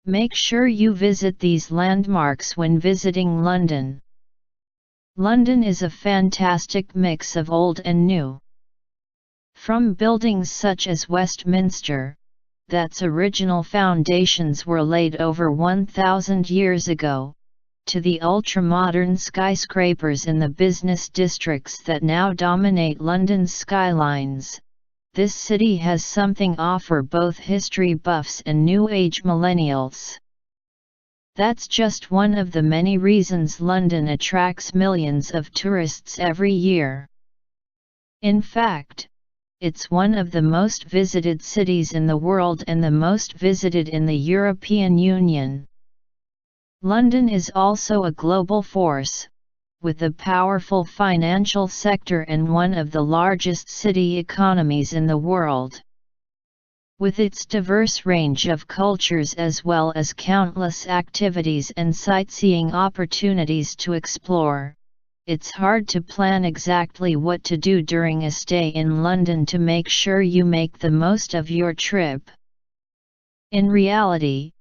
Make sure you visit these landmarks when visiting London. London is a fantastic mix of old and new. From buildings such as Westminster, that's original foundations were laid over 1,000 years ago, to the ultra-modern skyscrapers in the business districts that now dominate London's skylines, this city has something to offer both history buffs and new age millennials. That's just one of the many reasons London attracts millions of tourists every year. In fact, it's one of the most visited cities in the world and the most visited in the European Union. London is also a global force, with a powerful financial sector and one of the largest city economies in the world. With its diverse range of cultures as well as countless activities and sightseeing opportunities to explore, it's hard to plan exactly what to do during a stay in London to make sure you make the most of your trip. In reality,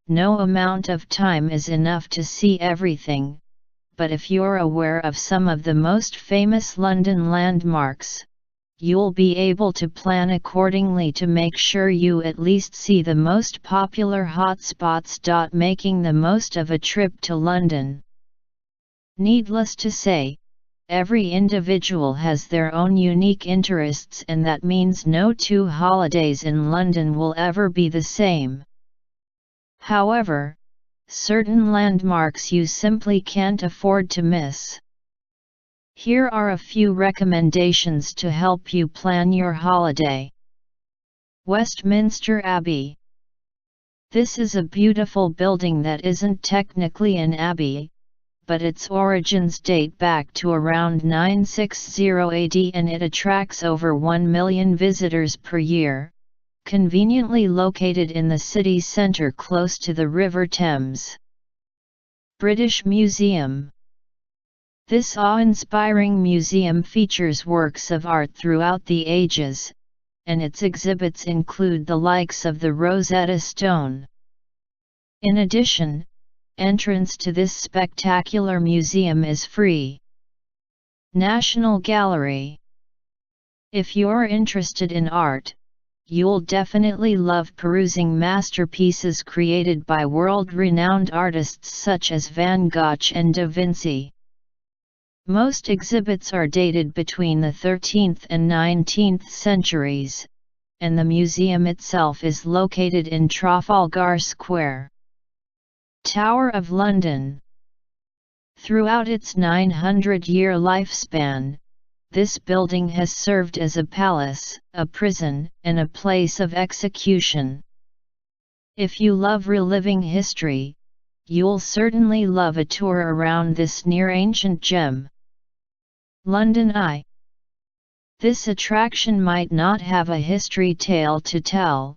no amount of time is enough to see everything, but if you're aware of some of the most famous London landmarks, you'll be able to plan accordingly to make sure you at least see the most popular hotspots. Making the most of a trip to London. Needless to say, every individual has their own unique interests, and that means no two holidays in London will ever be the same. However, certain landmarks you simply can't afford to miss. Here are a few recommendations to help you plan your holiday. Westminster Abbey. This is a beautiful building that isn't technically an abbey, but its origins date back to around 960 AD and it attracts over 1 million visitors per year, conveniently located in the city centre close to the River Thames. British Museum. This awe-inspiring museum features works of art throughout the ages, and its exhibits include the likes of the Rosetta Stone. In addition, entrance to this spectacular museum is free. National Gallery. If you're interested in art, you'll definitely love perusing masterpieces created by world-renowned artists such as Van Gogh and Da Vinci. Most exhibits are dated between the 13th and 19th centuries, and the museum itself is located in Trafalgar Square. Tower of London. Throughout its 900-year lifespan, this building has served as a palace, a prison, and a place of execution. If you love reliving history, you'll certainly love a tour around this near-ancient gem. London Eye. This attraction might not have a history tale to tell,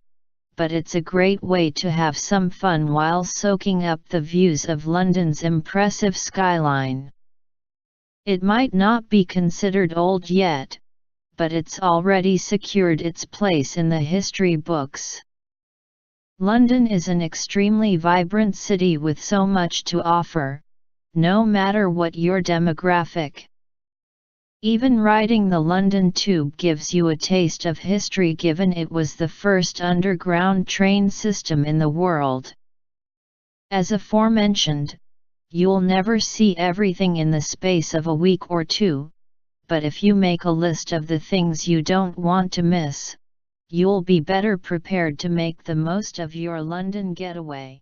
but it's a great way to have some fun while soaking up the views of London's impressive skyline. It might not be considered old yet, but it's already secured its place in the history books. London is an extremely vibrant city with so much to offer, no matter what your demographic. Even riding the London Tube gives you a taste of history, given it was the first underground train system in the world. As aforementioned, you'll never see everything in the space of a week or two, but if you make a list of the things you don't want to miss, you'll be better prepared to make the most of your London getaway.